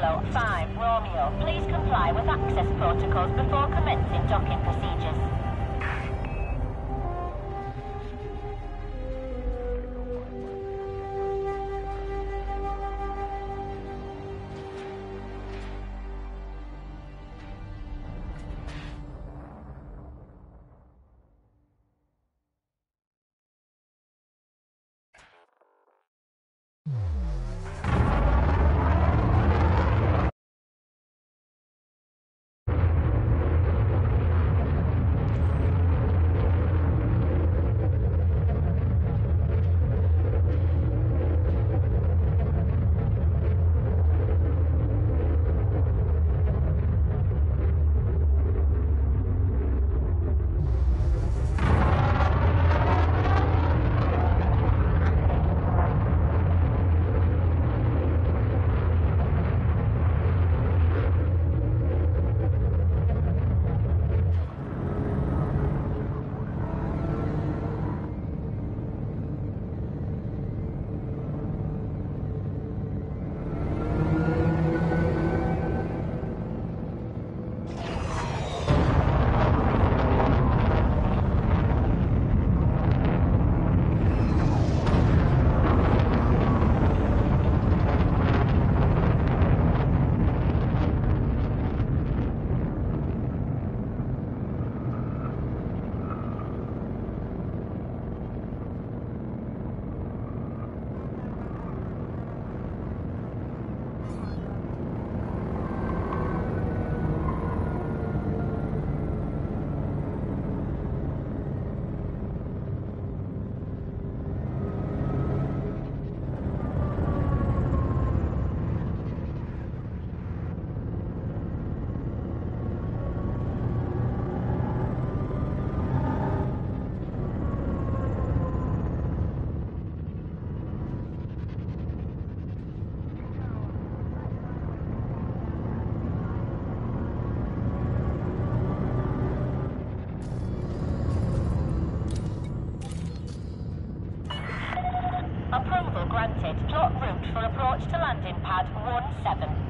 Bravo 5 Romeo, please comply with access protocols before commencing docking procedures. Approval granted. Plot route for approach to landing pad 17.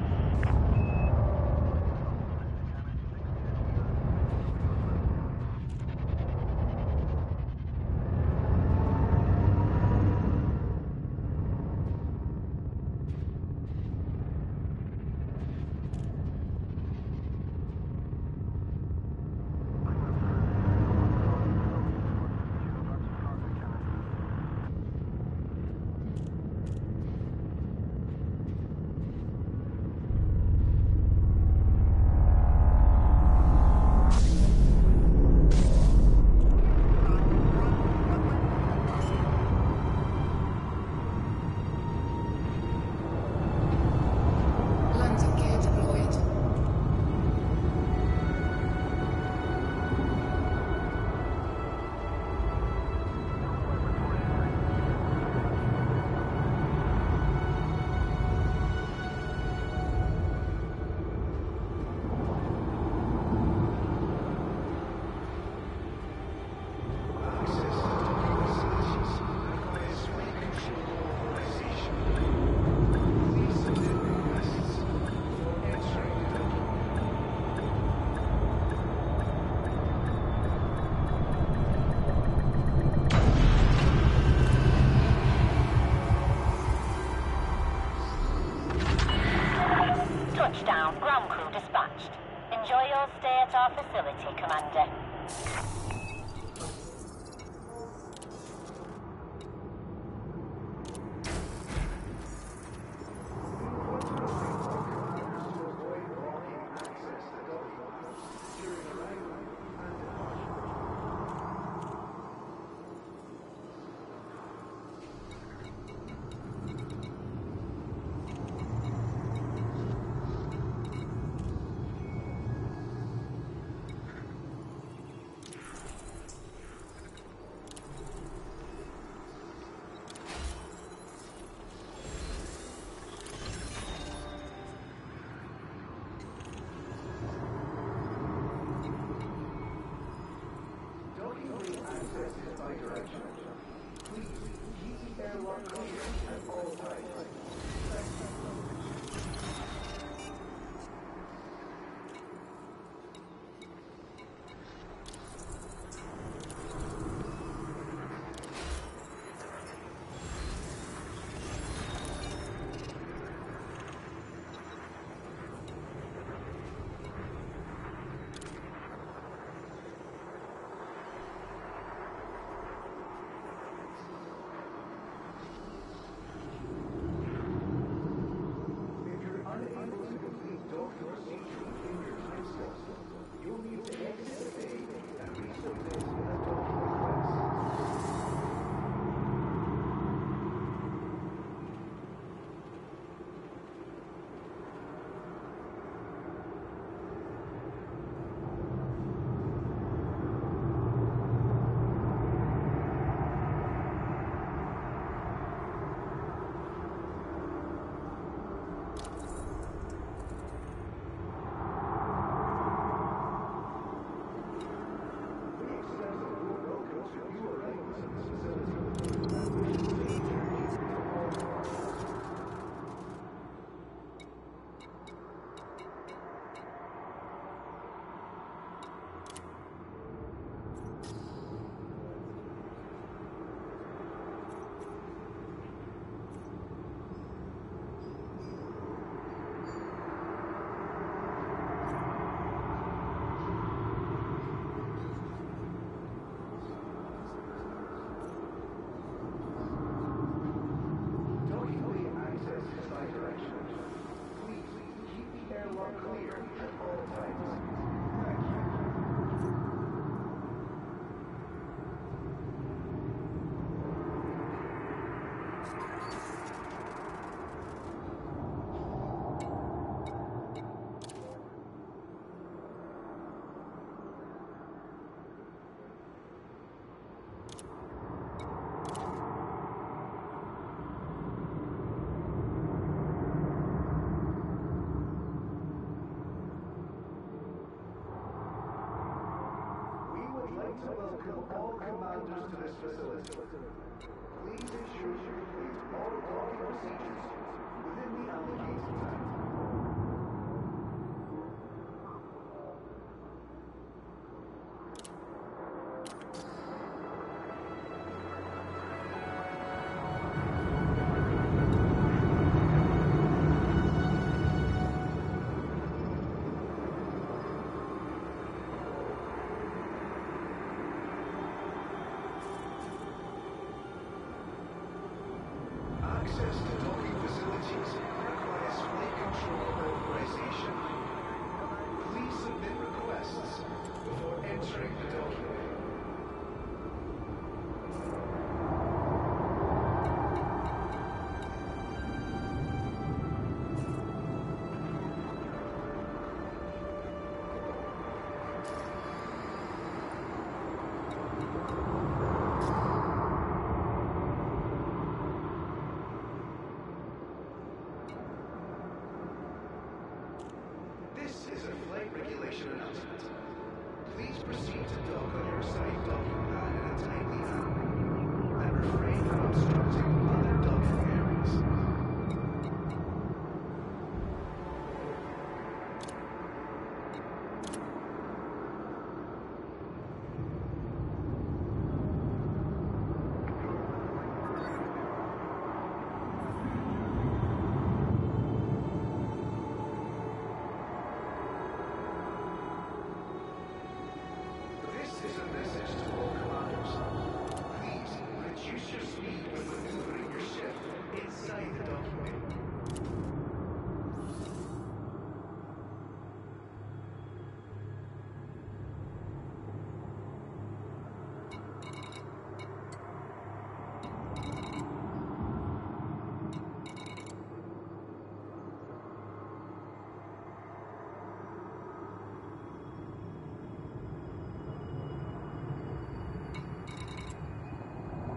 Touchdown, ground crew dispatched. Enjoy your stay at our facility, Commander. to welcome all commanders to this facility. Please ensure you complete all docking procedures within the allocated time. Access to docking facilities requires flight control authorization. Please submit requests before entering the docking bay. This is a flight regulation announcement. Please proceed to dock on your assigned docking pad in a timely manner, and refrain from obstructing other docking areas. This is a message to all commanders. Please reduce your speed when maneuvering your ship inside the docking bay.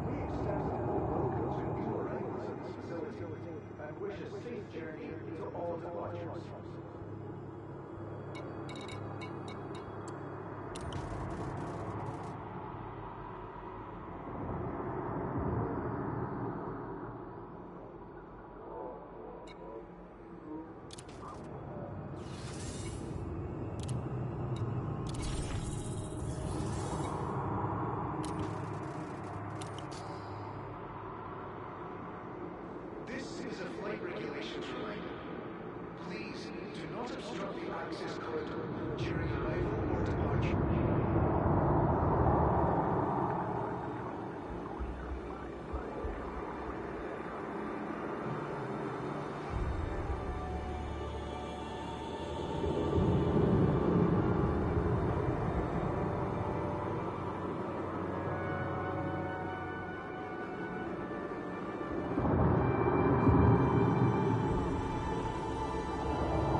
We extend a welcome to new arrivals at this facility and wish a safe journey to all departures. This is a flight regulations reminder. Please do not obstruct the access corridor during arrival or departure.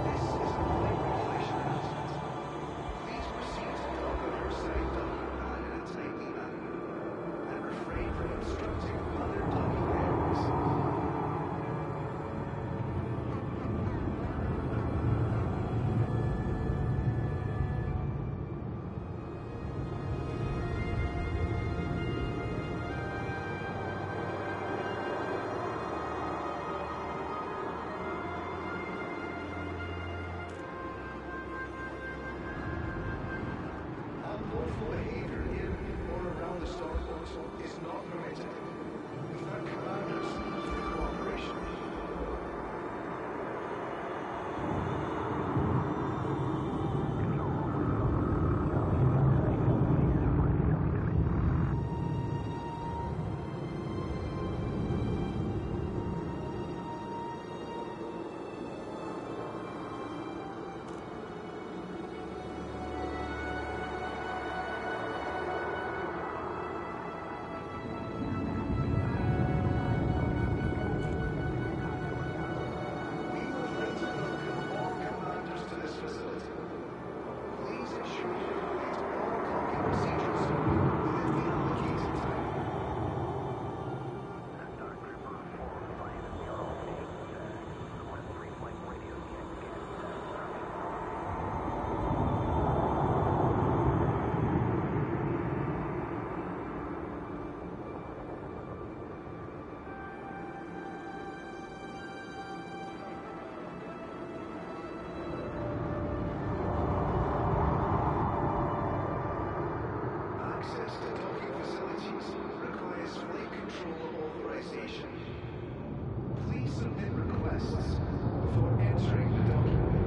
This is a flight regulation announcement. entering the docking bay.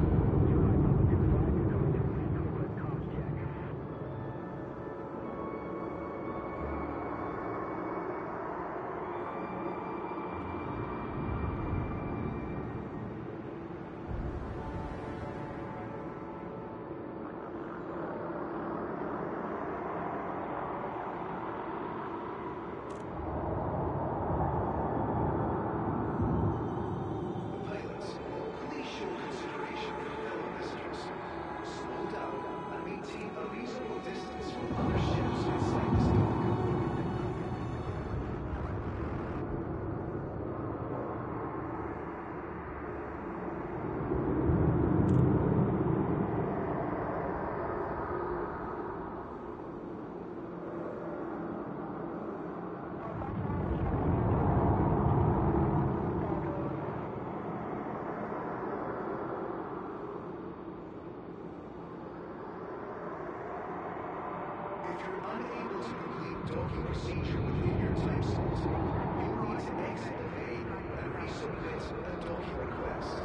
Pilots, please show consideration for fellow visitors. Slow down and maintain a reasonable distance from other ships inside this dock. If you're unable to complete docking procedure within your time slot, you'll need to exit the bay and resubmit a docking request.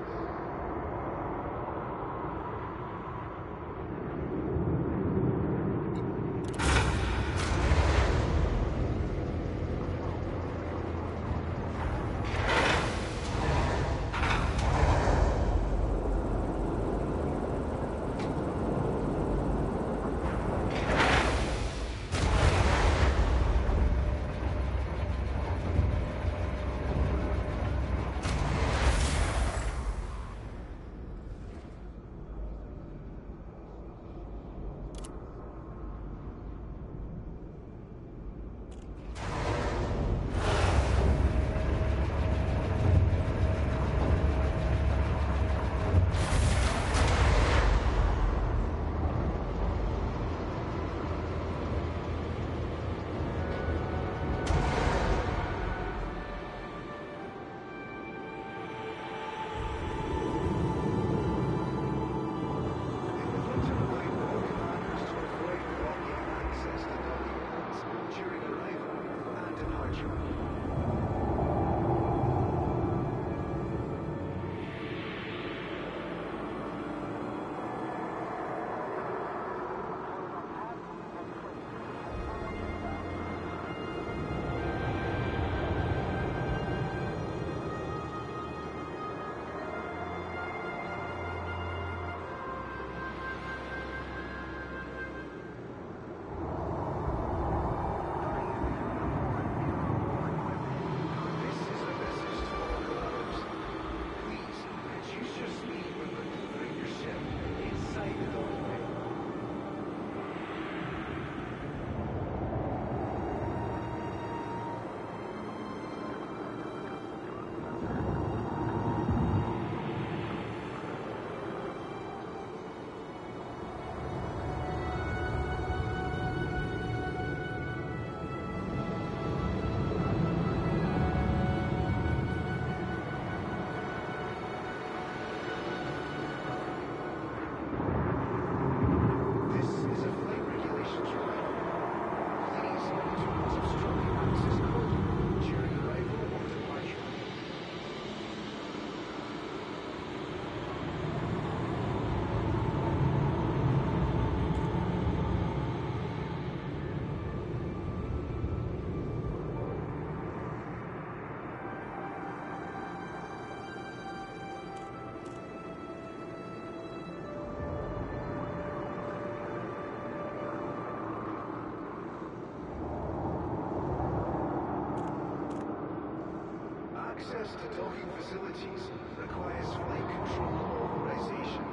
Access to docking facilities requires flight control authorization.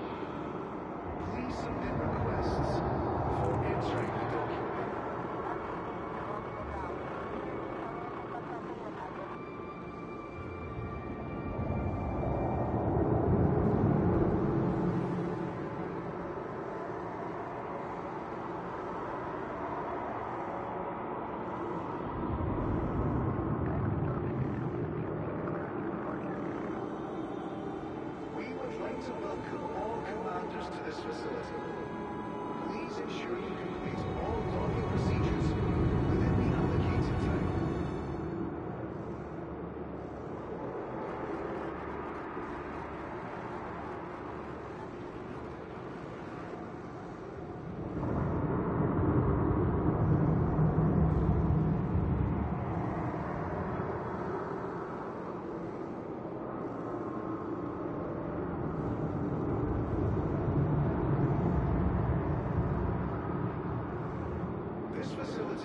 Please submit requests before entering the docking bay. To welcome all commanders to this facility. Please ensure you complete all docking procedures within the allocated time.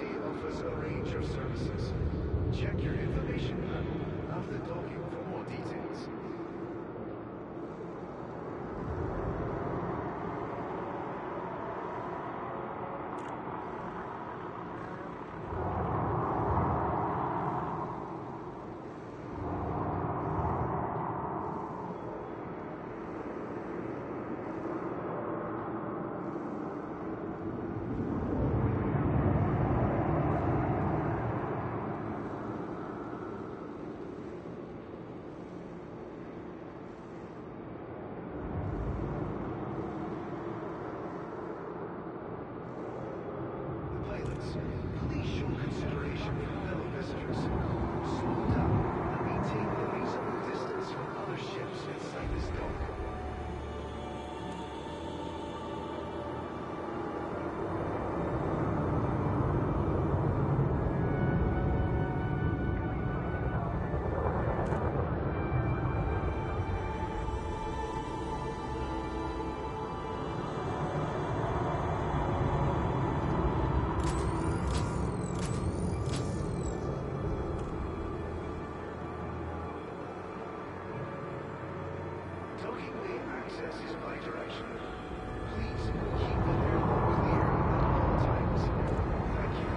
facility offers a range of services. Check your information panel after docking for more details. Please show consideration for fellow visitors. Slow down and maintain a reasonable distance from other ships inside this dock. Docking bay access is bidirectional. Please keep the airlock clear at all times. Thank you.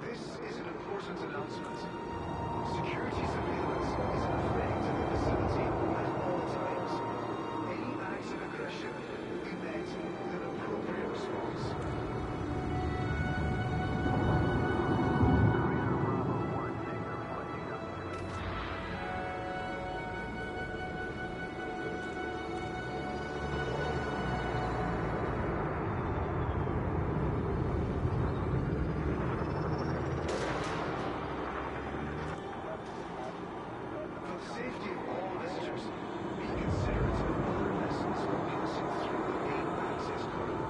This is an important announcement. Security surveillance is in effect in the facility at all times. Any acts of aggression will be met with an appropriate response. For the safety of all visitors, be considerate of other vessels passing through the main access corridor.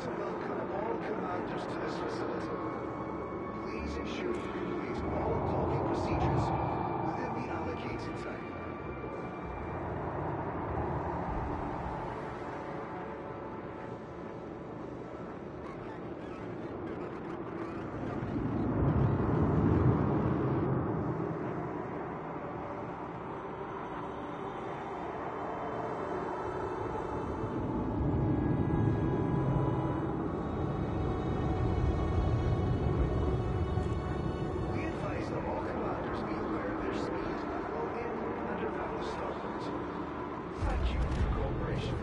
To welcome all commanders to this facility. Please ensure you complete all docking procedures within the allocated time. We advise that all commanders be aware of their speed while in and under valve starboard. Thank you for your cooperation.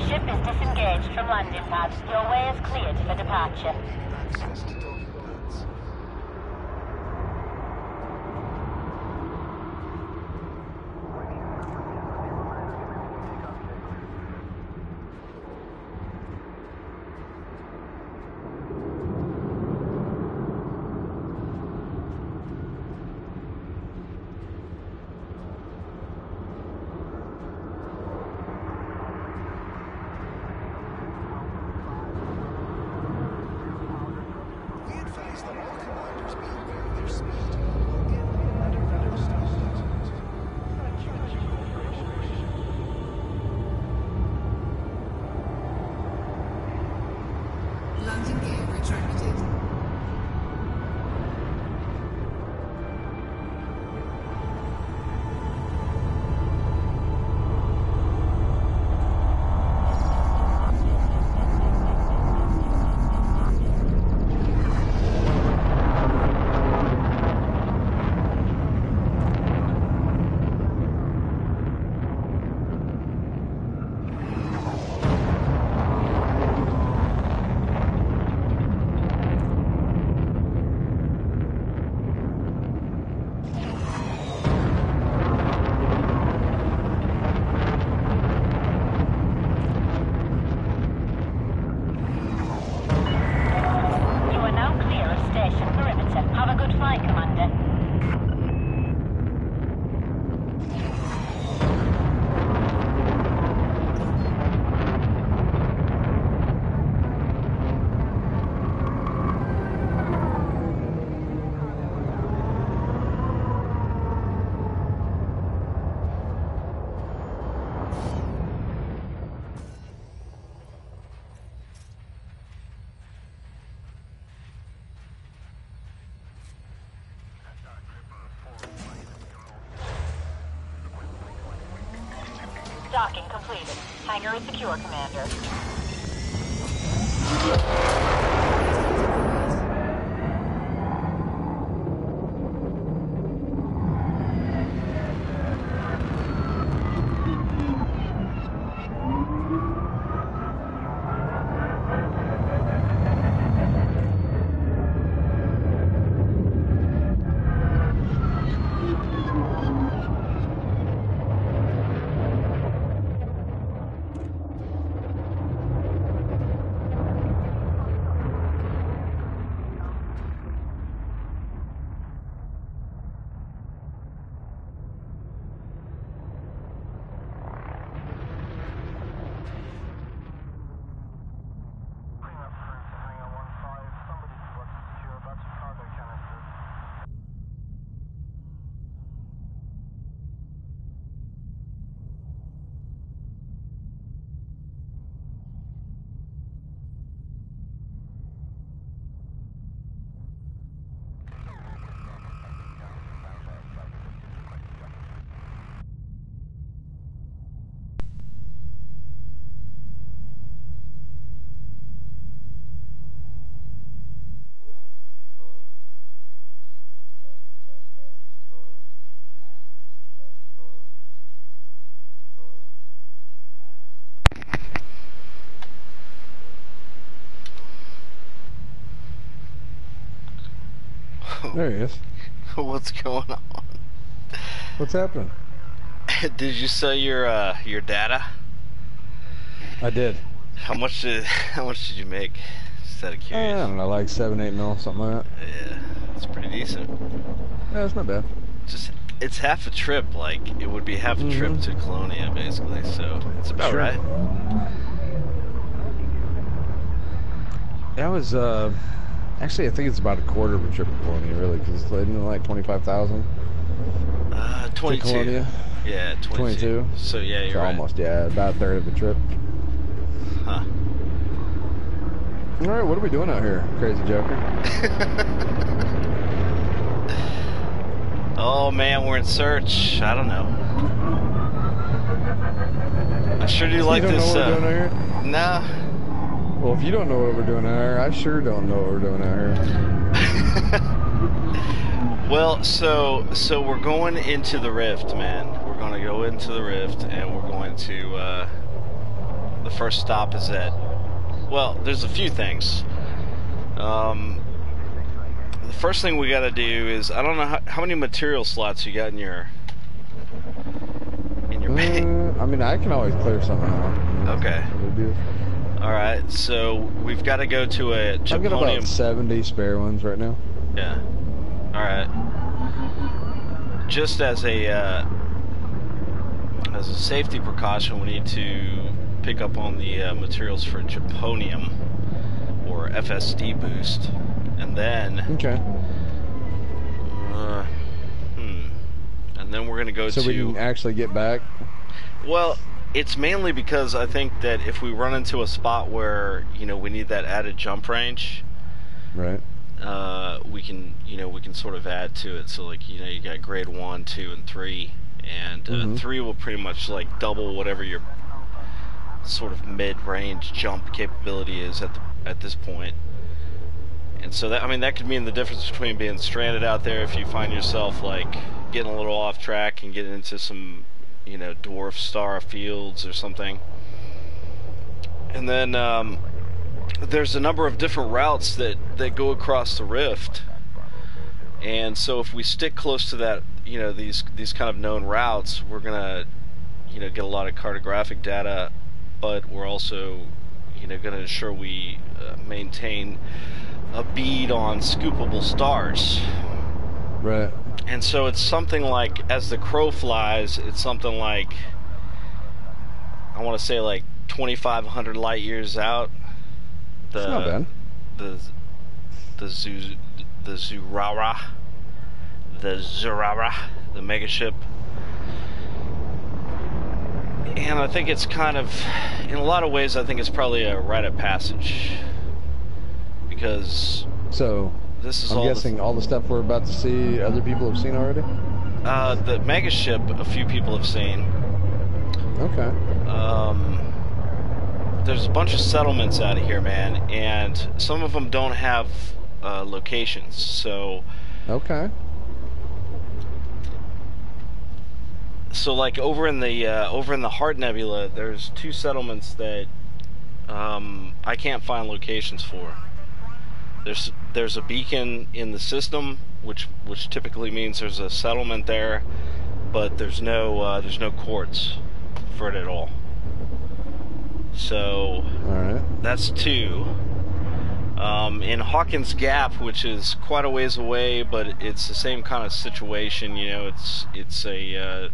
Ship is disengaged from landing pad. Your way is cleared for departure. Access to docking pads. Docking completed. Hangar is secure, Commander. There he is. What's going on? What's happening? Did you sell your data? I did. How much did you make? Just out of I curious. don't know, like 7-8 mil, something like that. Yeah, it's pretty decent. Yeah, it's not bad. Just it's half a trip. Like it would be half a trip to Colonia, basically. So it's about Sure. right. That was actually I think it's about a quarter of a trip to Colonia, really, because it's like 25,000. 22. Colonia. Yeah, 22. So yeah, you're So right. almost, yeah, about a third of the trip. Huh. All right, what are we doing out here, Crazy Joker? Oh man, we're in search. I don't know. I sure do like you don't this. know what we're doing out here? Nah. Well, if you don't know what we're doing out here, I sure don't know what we're doing out here. Well, so we're going into the Rift, man. We're going to go into the Rift, and we're going to. The first stop is at. Well, there's a few things. The first thing we got to do is I don't know how many material slots you got in your bank. I mean, I can always clear something out. Okay. No big deal. All right, so we've got to go to a I've got about Japonium. 70 spare ones right now. Yeah. All right. Just as a safety precaution, we need to pick up on the materials for Japonium or FSD boost, and then Okay. and then we're gonna go So to. we can actually get back. Well, it's mainly because I think that if we run into a spot where we need that added jump range, Right. we can sort of add to it. So like you got grade 1, 2, and 3, and 3 will pretty much like double whatever your sort of mid-range jump capability is at this point. And so that could mean the difference between being stranded out there if you find yourself like getting a little off track and getting into some dwarf star fields or something. And then there's a number of different routes that go across the Rift, and so if we stick close to that, these kind of known routes, we're gonna get a lot of cartographic data, but we're also gonna ensure we maintain a bead on scoopable stars. Right. And so it's something like, as the crow flies, it's something like, I want to say like 2,500 light years out. That's not bad. The Zurara, the megaship. And I think it's kind of, in a lot of ways, I think it's probably a rite of passage, because So this is I'm guessing all the stuff we're about to see, other people have seen already. the megaship, a few people have seen. Okay. There's a bunch of settlements out of here, man, and some of them don't have locations. So. Okay. So, like over in the Heart Nebula, there's 2 settlements that I can't find locations for. There's a beacon in the system, which typically means there's a settlement there, but there's no quartz for it at all. So that's 2. In Hawkins Gap, which is quite a ways away, but it's the same kind of situation. You know, it's a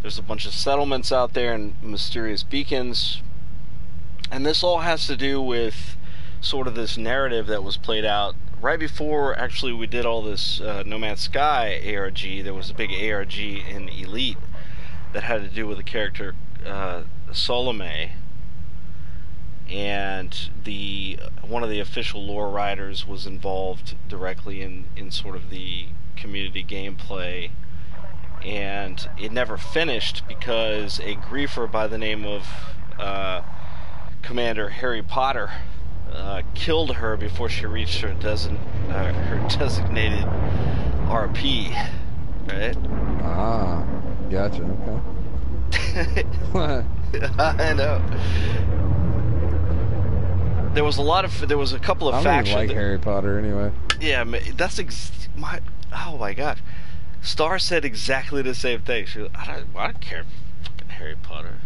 there's a bunch of settlements out there and mysterious beacons, and this all has to do with sort of this narrative that was played out right before actually we did all this No Man's Sky ARG. There was a big ARG in Elite that had to do with the character Salome, and one of the official lore writers was involved directly in sort of the community gameplay, and it never finished because a griefer by the name of Commander Harry Potter killed her before she reached her designated RP, right? Ah, gotcha. Okay. I know. There was a couple of factions. I don't even like Harry Potter anyway. Yeah, that's oh my god. Star said exactly the same thing. She goes, I don't care fucking Harry Potter.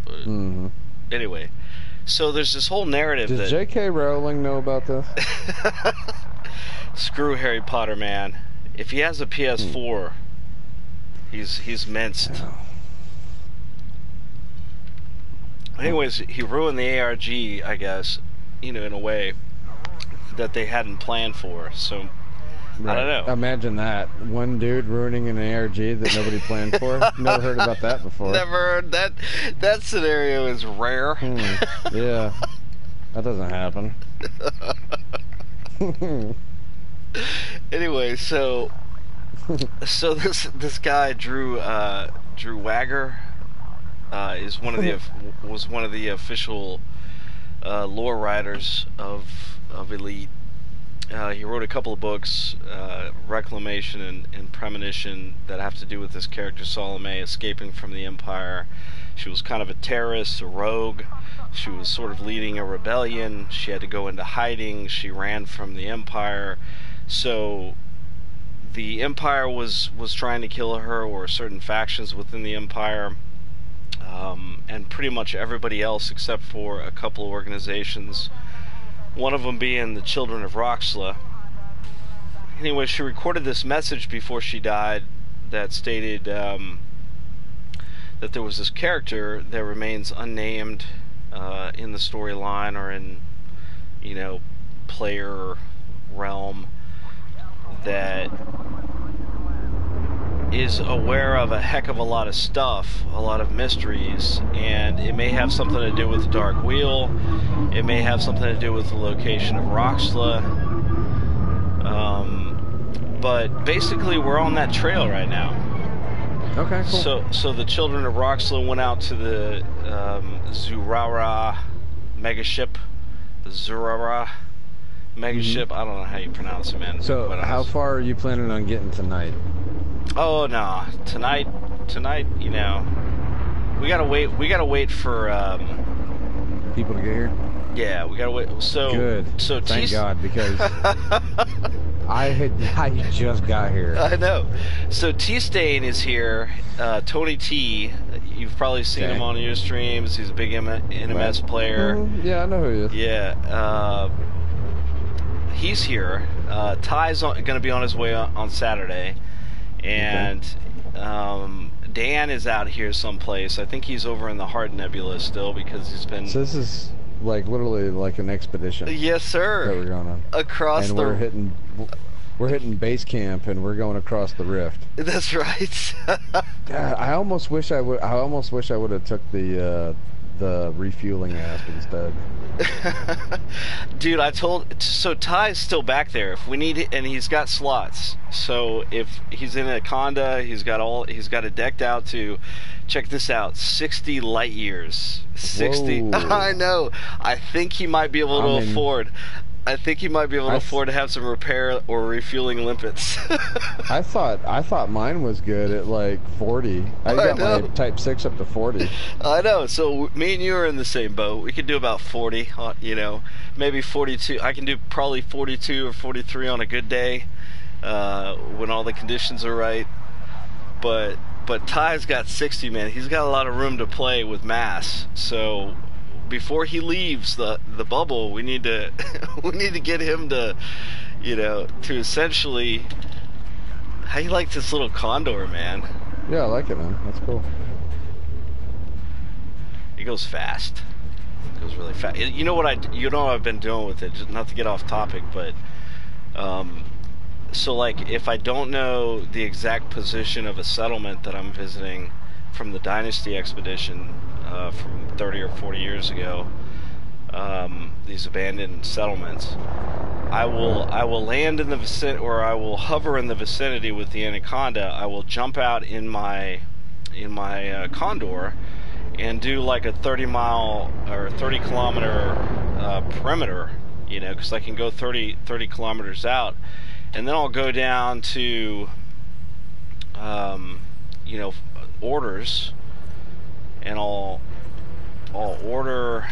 But anyway, so there's this whole narrative. Does J.K. Rowling know about this? Screw Harry Potter, man. If he has a PS4, he's minced. Oh. Anyways, he ruined the ARG, I guess, in a way that they hadn't planned for. So. Right. I don't know. Imagine that. One dude ruining an ARG that nobody planned for. Never heard about that before. Never heard that. That scenario is rare. Yeah. That doesn't happen. Anyway, so this guy Drew Wagger was one of the official lore writers of Elite. He wrote a couple of books, Reclamation and Premonition, that have to do with this character Salome escaping from the Empire. She was kind of a terrorist, a rogue. She was sort of leading a rebellion. She had to go into hiding. She ran from the Empire. So the Empire was trying to kill her, or certain factions within the Empire. And pretty much everybody else except for a couple of organizations. One of them being the Children of Roxla. Anyway, she recorded this message before she died that stated that there was this character that remains unnamed in the storyline or in, player realm that is aware of a heck of a lot of stuff, a lot of mysteries, and it may have something to do with the Dark Wheel, it may have something to do with the location of Roxla, but basically we're on that trail right now. Okay, cool. So the Children of Roxla went out to the Zurara megaship, the Zurara megaship, I don't know how you pronounce it, man. So how far are you planning on getting tonight? Oh no, tonight, we gotta wait for people to get here. Yeah, we gotta wait. So good. So thank God, because I just got here. I know. So T-Stain is here. Tony T. You've probably seen him on your streams. He's a big NMS player. Yeah, I know who he is. Yeah. He's here. Ty's going to be on his way on Saturday. And Dan is out here someplace. I think he's over in the Heart Nebula still because he's been... So this is like literally like an expedition. Yes, sir. That we're going on. Across and we're hitting base camp and we're going across the rift. That's right. God, I almost wish I would have took the the refueling app instead. Dude, so Ty's still back there. If we need it, and he's got slots. So if he's in a Conda, he's got it decked out to, check this out, 60 light years. 60. Whoa. I know. I think he might be able to afford. I think he might be able to afford to have some repair or refueling limpets. I thought mine was good at like 40. I got my Type 6 up to 40. I know. So me and you are in the same boat. We could do about 40, maybe 42. I can do probably 42 or 43 on a good day when all the conditions are right. But Ty's got 60, man. He's got a lot of room to play with mass. So before he leaves the bubble, we need to get him to to essentially. How you like this little Condor, man? Yeah, I like it, man. That's cool. It goes fast. It goes really fast. You know what I've been doing with it, just not to get off topic, but so like if I don't know the exact position of a settlement that I'm visiting from the Dynasty expedition from 30 or 40 years ago, these abandoned settlements, I will land in the vicinity, or I will hover in the vicinity with the Anaconda. I will jump out in my Condor and do like a 30-mile or 30-kilometer perimeter, because I can go 30 kilometers out, and then I'll go down to orders, and I'll order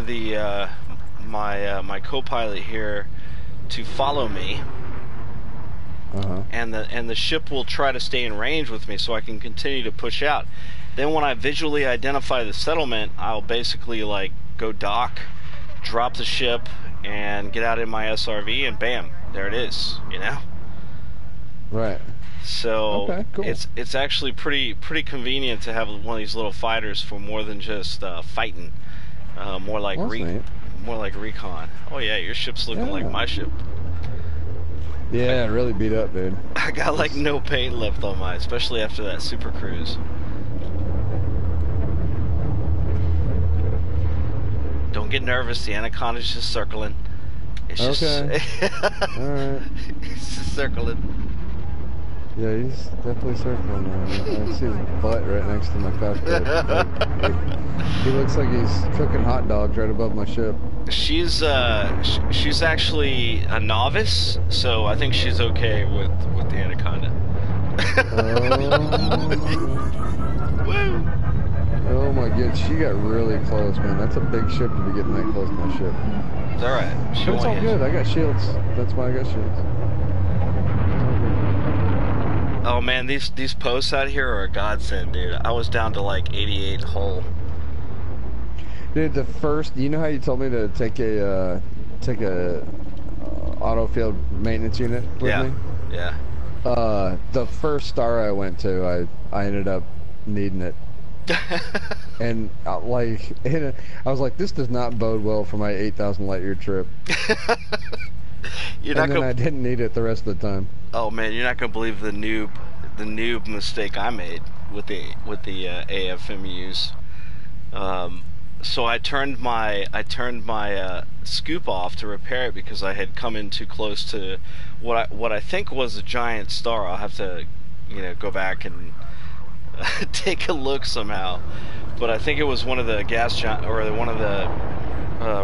the my co-pilot here to follow me, and the ship will try to stay in range with me so I can continue to push out. Then when I visually identify the settlement, I'll basically like go dock, drop the ship, and get out in my SRV, and bam, there it is. Right. So okay, cool. It's actually pretty convenient to have one of these little fighters for more than just fighting. More like Recon. Oh yeah, your ship's looking like my ship. Yeah, really beat up, dude. I got like no paint left on mine, especially after that Super Cruise. Don't get nervous. The Anaconda's just circling. It's okay. All right. It's just circling. Yeah, he's definitely circling. I see his butt right next to my cockpit. He looks like he's cooking hot dogs right above my ship. She's actually a novice, so I think she's okay with the Anaconda. Woo! Oh my god, she got really close, man. That's a big ship to be getting that close to my ship. It's alright. But it's all good. I got shields. That's why I got shields. Oh man, these posts out here are a godsend, dude. I was down to like 88 hull. Dude, you know how you told me to take a auto field maintenance unit with me? Yeah. The first star I went to, I ended up needing it. And I was like, this does not bode well for my 8,000 light year trip. I didn't need it the rest of the time. Oh man, you're not gonna believe the noob mistake I made with the AFMUs. So I turned my scoop off to repair it because I had come in too close to what I think was a giant star. I'll have to go back and take a look somehow, but I think it was one of the one of the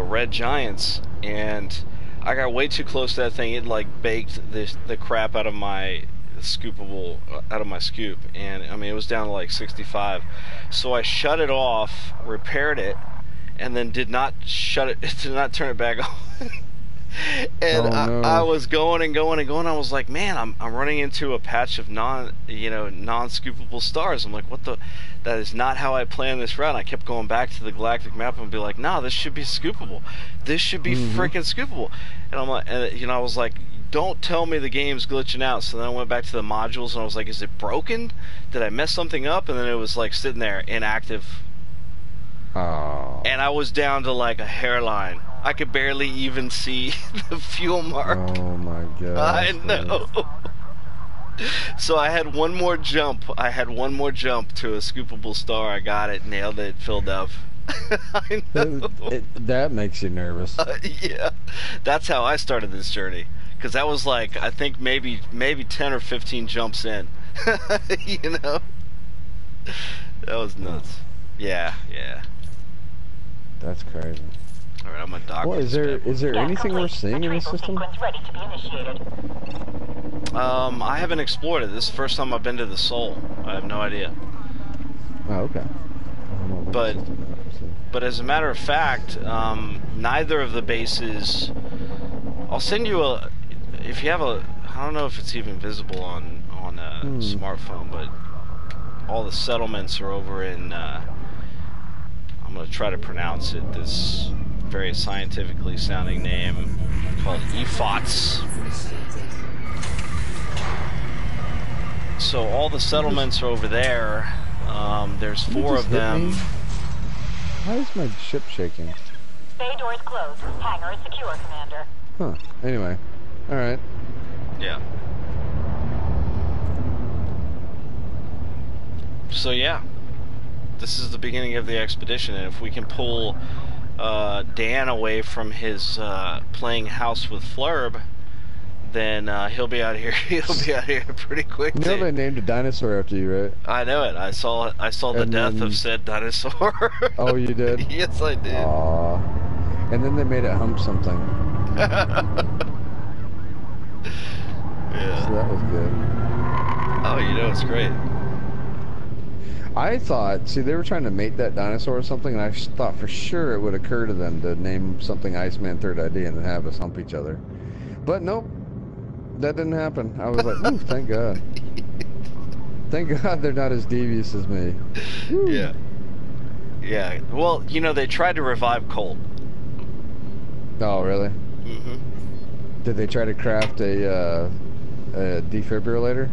red giants, and I got way too close to that thing. It like baked the crap out of my scoop, and I mean it was down to like 65. So I shut it off, repaired it, and then did not turn it back on. And I was going and going and going. I was like, man, I'm running into a patch of non-scoopable stars. I'm like, that is not how I planned this route. And I kept going back to the galactic map and be like, nah, this should be scoopable. This should be freaking scoopable. And I'm like, I was like, don't tell me the game's glitching out. So then I went back to the modules and I was like, is it broken? Did I mess something up? And then it was like sitting there inactive. Oh. And I was down to like a hairline. I could barely even see the fuel mark. Oh my god. I know. So I had one more jump. I had one more jump to a scoopable star. I got it, nailed it, filled up. I know. That makes you nervous. Yeah, that's how I started this journey. Because that was like, I think maybe 10 or 15 jumps in. You know? That was nuts. Yeah. That's crazy. Alright, I'm gonna dock. Well, is there Yeah, anything we're complete. seeing in this Retrieval system? sequence ready to be initiated. I haven't explored it. This is the first time I've been to the Sol. I have no idea. Oh, okay. I don't know what But- system that is, so. But as a matter of fact, neither of the bases. I'll send you a. If you have a, I don't know if it's even visible on a smartphone, but all the settlements are over in. I'm gonna try to pronounce it. This very scientifically sounding name called EFOTS. So all the settlements are over there. There's Did you 4 just of hit them. me? Why is my ship shaking? Bay doors closed. Hangar is secure, Commander. Huh. Anyway. Alright. Yeah. So yeah, this is the beginning of the expedition, and if we can pull Dan away from his playing house with Flurb, then he'll be out here. He'll be out here pretty quick. You know too. they named a dinosaur after you, right? I know it. I saw the And death then- of said dinosaur. Oh, you did? Yes, I did. Aww. And then they made it hump something. So Yeah. that was good. Oh, you know it's great. I thought, see, they were trying to mate that dinosaur or something, and I thought for sure it would occur to them to name something Iceman Third ID and then have us hump each other. But nope, that didn't happen. I was like, ooh, thank God. Thank God they're not as devious as me. Woo. Yeah. Yeah. Well, you know, they tried to revive Colt. Oh, really? Mm-hmm. Did they try to craft a defibrillator?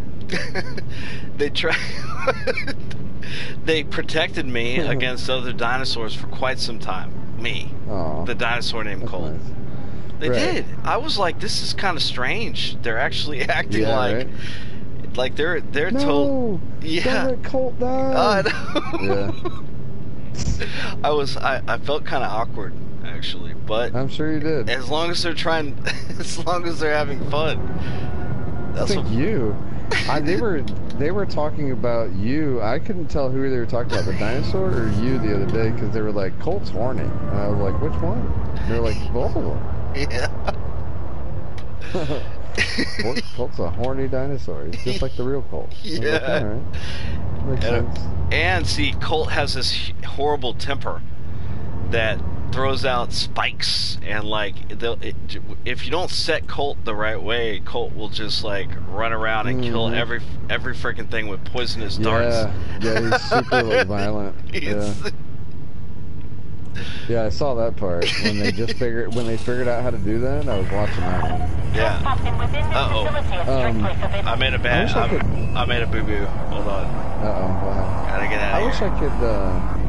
They tried. They protected me against other dinosaurs for quite some time. Me, Oh, the dinosaur named that's Colt. nice. They Right. did. I was like, this is kind of strange. They're actually acting Yeah, like, right? like they're No, told. Yeah. don't let Colt die. I know. Yeah, I felt kind of awkward actually, but I'm sure you did. as long as they're trying, as long as they're having fun. I That's think what, you. They were talking about you. I couldn't tell who they were talking about, the dinosaur or you, the other day, because they were like, Colt's horny. And I was like, which one? And they're like, both of them. yeah. Colt's a horny dinosaur. He's just like the real Colt. I was like, Yeah. all right. Makes sense. And see, Colt has this horrible temper that throws out spikes, and like if you don't set Colt the right way, Colt will just like run around and kill every freaking thing with poisonous darts. Yeah, he's super like violent. It's- Yeah, I saw that part when they figured out how to do that. I was watching that one. Yeah. Trespassing within this Uh-oh. facility is strictly forbidden. I made a bad. I wish I could- I made a boo boo. Hold on. Wow. Gotta get out I of wish here. I could.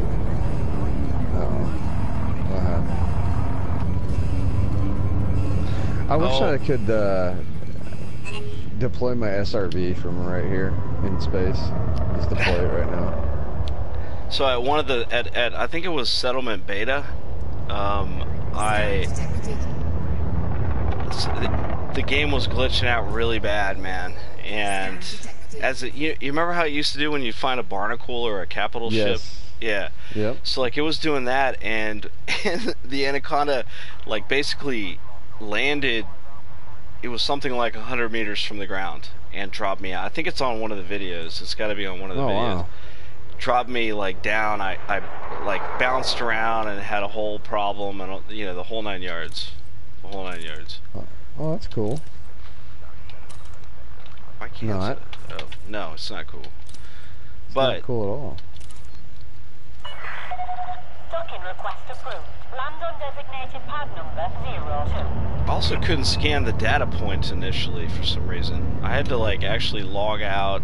I wish Oh. I could deploy my SRV from right here in space. Just deploy it right now. So at one of the at I think it was Settlement Beta, the game was glitching out really bad, man. And you remember how it used to do when you find a barnacle or a capital ship? Yes. Yeah. Yep. So like it was doing that, and the Anaconda like basically landed. It was something like 100 meters from the ground and dropped me out. I think it's on one of the videos. It's got to be on one of the Oh, videos. wow. Dropped me like down. I like bounced around and had a whole problem, and you know, the whole 9 yards. The whole 9 yards. Oh, that's cool. Why can't Not. it? Oh, no, it's not cool. It's But not cool at all. Docking request approved. Land on designated pad number 02. also couldn't scan the data points initially for some reason. I had to like actually log out,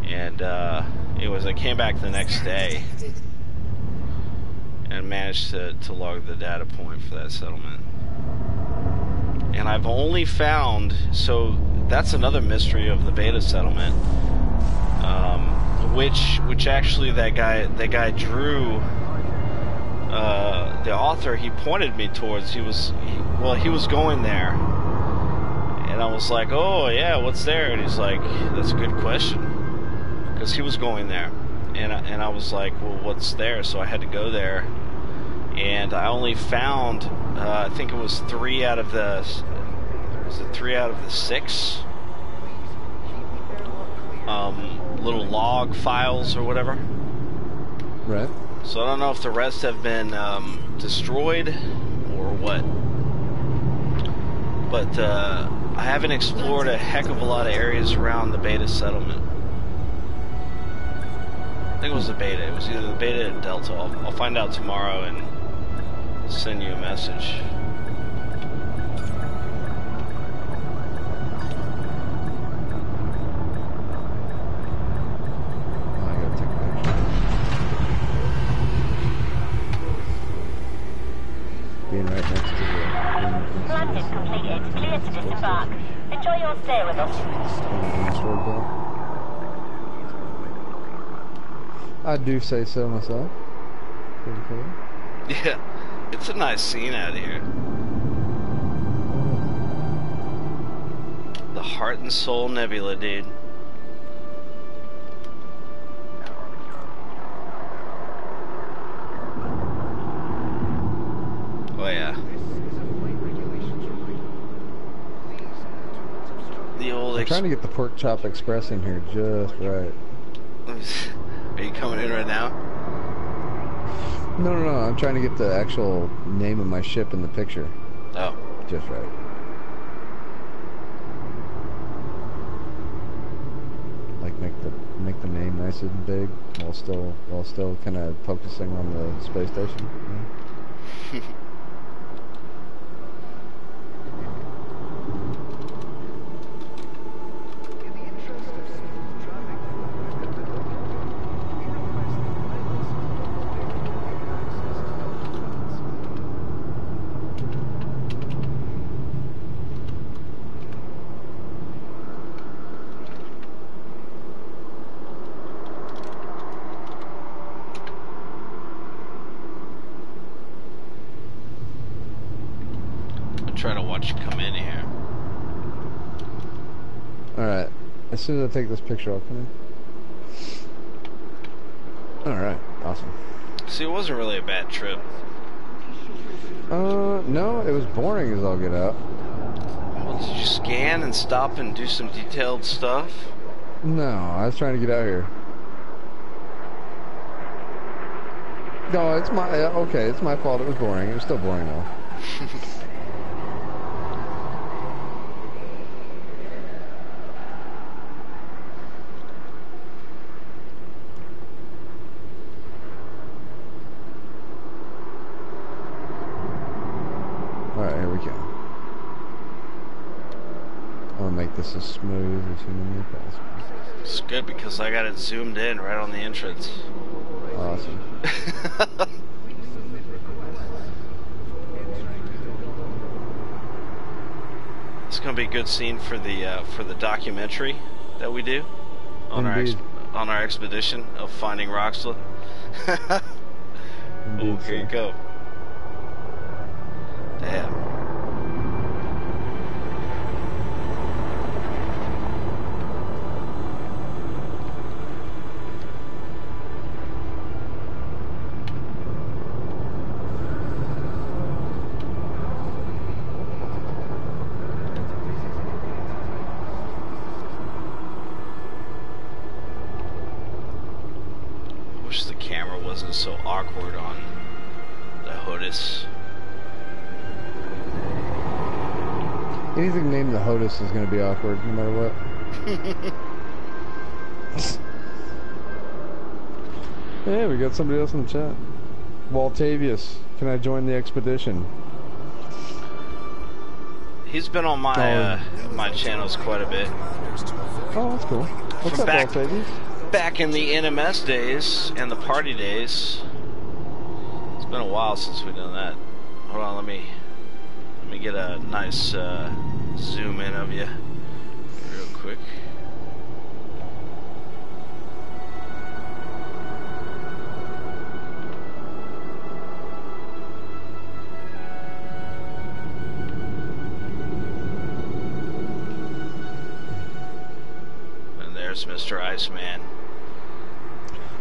and I came back the next day and managed to log the data point for that settlement. And I've only found, so that's another mystery of the beta settlement. Which actually that guy Drew, the author, he pointed me towards. He was going there, and I was like, oh yeah, what's there? And he's like, that's a good question, because he was going there, and I was like, well, what's there? So I had to go there, and I only found I think it was 3 out of the 6 little log files or whatever. Right. So I don't know if the rest have been destroyed or what. But I haven't explored a heck of a lot of areas around the beta settlement. I think it was the beta. It was either the beta or Delta. I'll find out tomorrow and send you a message. Being right next to the... Landing completed. Clear to disembark. Enjoy your stay with us. I do say so myself. Pretty cool. Yeah, it's a nice scene out here. The Heart and Soul Nebula, dude. Oh yeah. The old. I'm trying to get the Pork Chop Express in here just right. Are you coming in right now? No. I'm trying to get the actual name of my ship in the picture. Oh. Just right. Like make the name nice and big while still kind of focusing on the space station. Yeah. Try to watch you come in here. Alright. As soon as I take this picture, I'll come in. Alright. Awesome. See, it wasn't really a bad trip. No, it was boring as all get out. Well, did you scan and stop and do some detailed stuff? No, I was trying to get out here. No, it's my... okay, it's my fault. It was boring. It was still boring, though. Alright, here we go. I'm gonna make this as smooth as humanly possible. It's good because I got it zoomed in right on the entrance. Awesome. It's gonna be a good scene for the documentary that we do on our expedition of finding Roxla. Oh, here you go. Damn. Wish the camera wasn't so awkward on the HOTUS. Anything named the HOTUS is going to be awkward, no matter what. Hey, we got somebody else in the chat. Waltavius, can I join the expedition? He's been on my my channels quite a bit. Oh, that's cool. What's up, Waltavius? Back in the NMS days and the party days. It's been a while since we've done that. Hold on, let me get a nice zoom in of you. quick. And there's Mr. Iceman.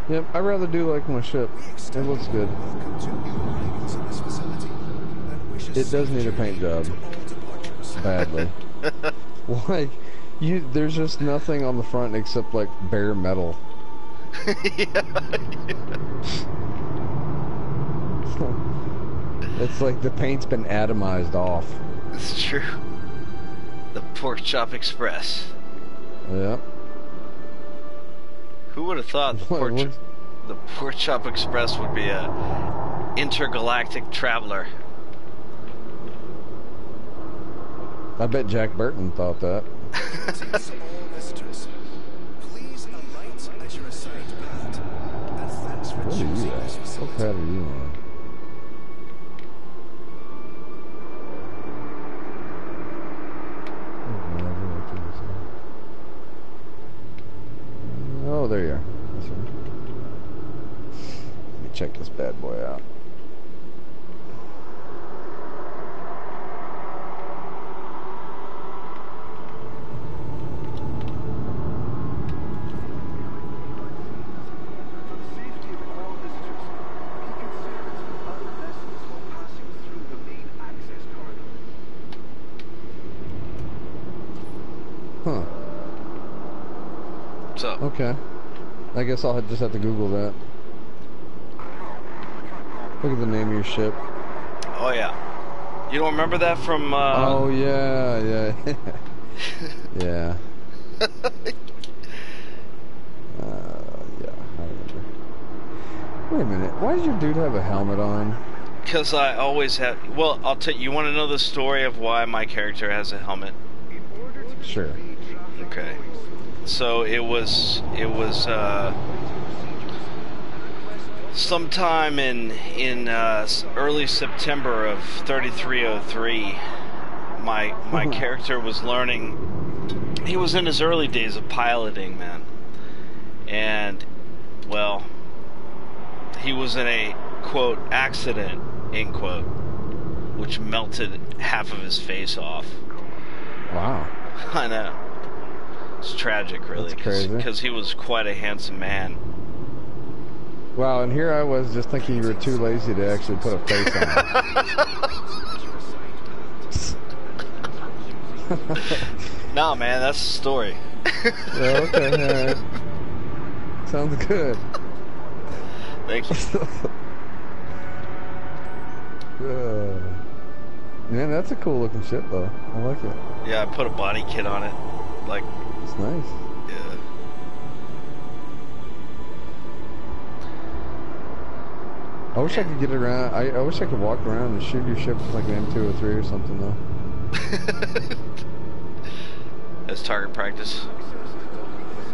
Yep, I rather do like my ship. It looks good. Welcome to new arrivals in this facility. And wish It does need a paint job. to all departures. Badly. Like, there's just nothing on the front except like bare metal. It's like the paint's been atomized off. It's true. The Pork Chop Express. Yep. Who would have thought the Pork Chop Express would be a intergalactic traveler? I bet Jack Burton thought that. Greetings all visitors. Please alight at your assigned pad. And thanks for What are choosing you this at? What facility. pad are you on? Oh, there you are. That's right. Let me check this bad boy out. For the safety of all visitors, be considerate of other vessels while passing through the main access corridor. Huh. So, Okay. I guess I'll just have to Google that. Look at the name of your ship. oh yeah. You don't remember that from, Oh, yeah, yeah. Yeah. Yeah, I remember. Wait a minute. Why does your dude have a helmet on? because I always have, well, I'll tell you, you want to know the story of why my character has a helmet? Sure. Okay. So it was sometime in early September of 3303. My character was learning. He was in his early days of piloting, man, and well, he was in a quote accident, end quote, which melted half of his face off. Wow. I know. It's tragic, really, That's crazy. because he was quite a handsome man. Wow, and here I was just thinking you were too lazy to actually put a face on it. Nah, man, that's the story. Yeah, okay, alright. Sounds good. Thank you. Man, that's a cool looking ship, though. I like it. Yeah, I put a body kit on it. Like, It's nice. yeah. I wish I could get around. I wish I could walk around and shoot your ship with like an M203 or something, though. As target practice.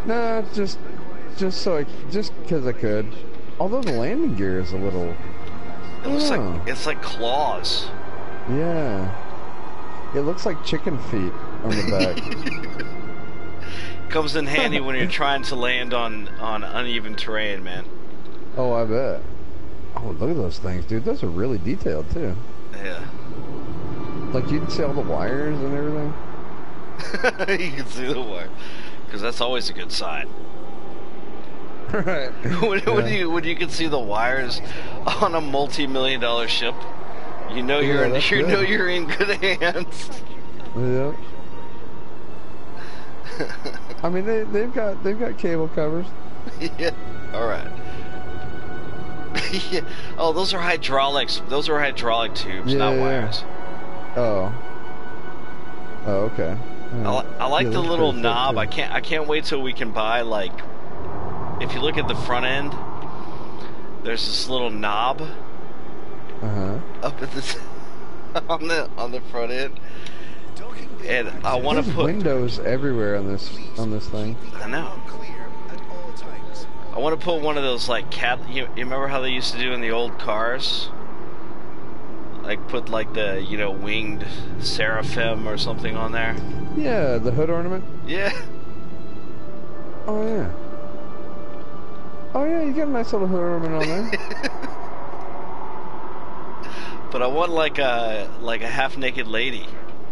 Nah, just because I could. Although the landing gear is a little. It looks Oh. like it's like claws. Yeah. It looks like chicken feet on the back. Comes in handy when you're trying to land on uneven terrain, man. Oh, I bet. Oh, look at those things, dude. Those are really detailed, too. Yeah. Like, you can see all the wires and everything. You can see the wire, because that's always a good sign. Right. when you can see the wires on a multi-million-dollar ship, you know Yeah, that's good. you're in good hands. Yep. I mean, they've got cable covers. Yeah. All right. Yeah. Oh, those are hydraulics. Those are hydraulic tubes, Yeah, not yeah. wires. Oh. Oh, okay. I like Yeah, the that's little pretty sick, knob. too. I can't wait till we can buy, like, if you look at the front end, there's this little knob Uh-huh. up at the on the front end, and I want There's to put. windows everywhere on this thing. I know. Clear at all times. I want to put one of those like you remember how they used to do in the old cars? Like put like the winged seraphim or something on there. Yeah, the hood ornament. Yeah, Oh yeah. Oh yeah, you got a nice little hood ornament on there. But I want like a half-naked lady,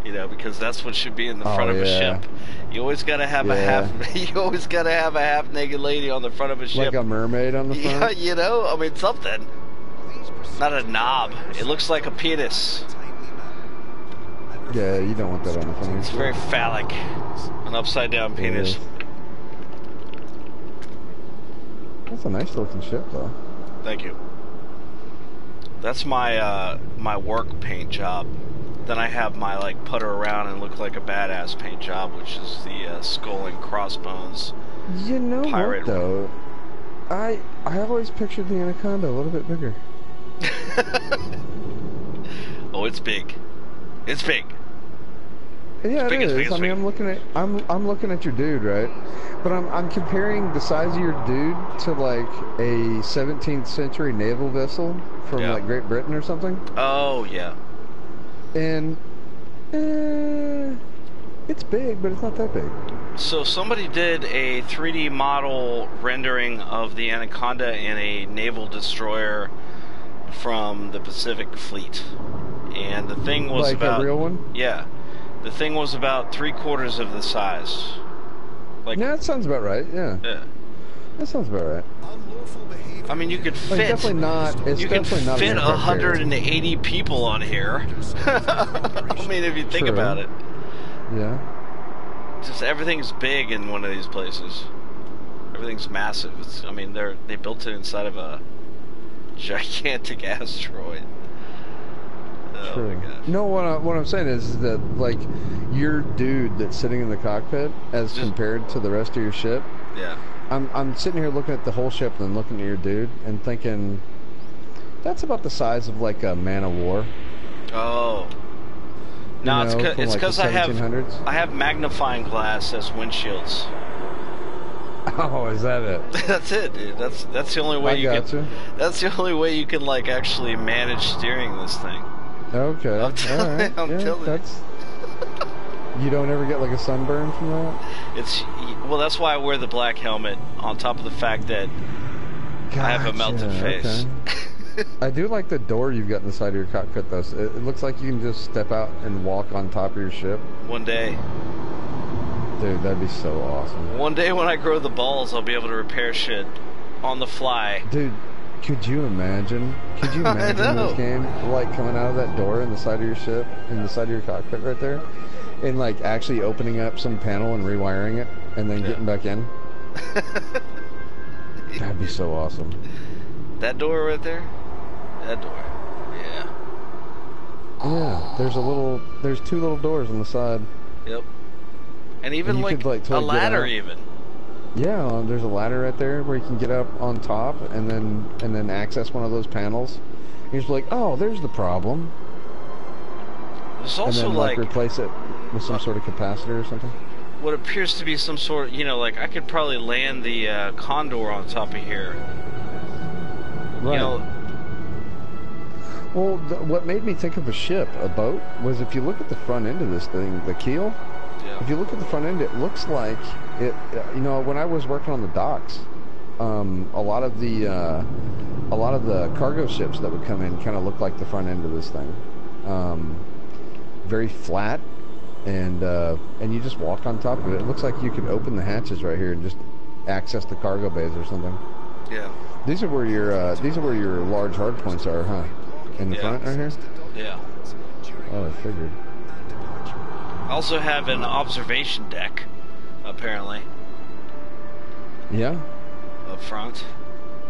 you know, because that's what should be in the front of a ship. You always gotta have a half. You always gotta have a half-naked lady on the front of a ship. Like a mermaid on the front. Yeah, you know, I mean something. Not a knob. It looks like a penis. Yeah, you don't want that on the front. It's very phallic. An upside-down penis. That's a nice looking ship, though. Thank you. That's my my work paint job. Then I have my like putter around and look like a badass paint job, which is the skull and crossbones. You know pirate what though? I always pictured the Anaconda a little bit bigger. Oh, it's big. It's big. Yeah, it is. I mean, I'm looking at your dude, right? But I'm comparing the size of your dude to like a 17th century naval vessel from like Great Britain or something. Oh yeah. And it's big, but it's not that big. So somebody did a 3D model rendering of the Anaconda in a naval destroyer from the Pacific Fleet, and the thing was like about a real one. Yeah. The thing was about 3/4 of the size. Like, yeah, that sounds about right. Yeah. Yeah. That sounds about right. I mean, you could fit. Like, definitely not. It's you can definitely not fit 180 people on here. I mean, if you think about it. Yeah. Just everything's big in one of these places. Everything's massive. I mean, they built it inside of a gigantic asteroid. Oh my gosh. No, what I'm saying is that like your dude that's sitting in the cockpit as compared to the rest of your ship. Yeah. I'm sitting here looking at the whole ship and looking at your dude and thinking that's about the size of like a man of war. Oh. No, it's because I have magnifying glass as windshields. Oh, is that it? That's it, dude. That's the only way That's the only way you can like actually manage steering this thing. Okay. I'm telling you. You don't ever get like a sunburn from that? Well, that's why I wear the black helmet on top of the fact that I have a melted face. Okay. I do like the door you've got in the side of your cockpit though. It looks like you can just step out and walk on top of your ship. One day. Dude, that'd be so awesome. One day when I grow the balls, I'll be able to repair shit on the fly. Dude, could you imagine? Could you imagine this game, like, coming out of that door in the side of your ship, in the side of your cockpit right there, and, like, actually opening up some panel and rewiring it, and then getting back in? That'd be so awesome. That door right there? That door. Yeah. Yeah, there's two little doors on the side. Yep. And even like a ladder even. Yeah, there's a ladder right there where you can get up on top and then access one of those panels. You're just like, oh, there's the problem. There's also and then, like replace it with some sort of capacitor or something. What appears to be some sort of, like I could probably land the Condor on top of here. Right. You know. Well, what made me think of a boat, was if you look at the front end of this thing, the keel. Yeah. If you look at the front end, it looks like it. When I was working on the docks, a lot of the cargo ships that would come in kind of look like the front end of this thing. Very flat, and you just walk on top of it. It looks like you could open the hatches right here and just access the cargo bays or something. Yeah. These are where your large hard points are, huh? In the front right here. Yeah. Oh, I figured. I also have an observation deck, apparently. Yeah? Up front.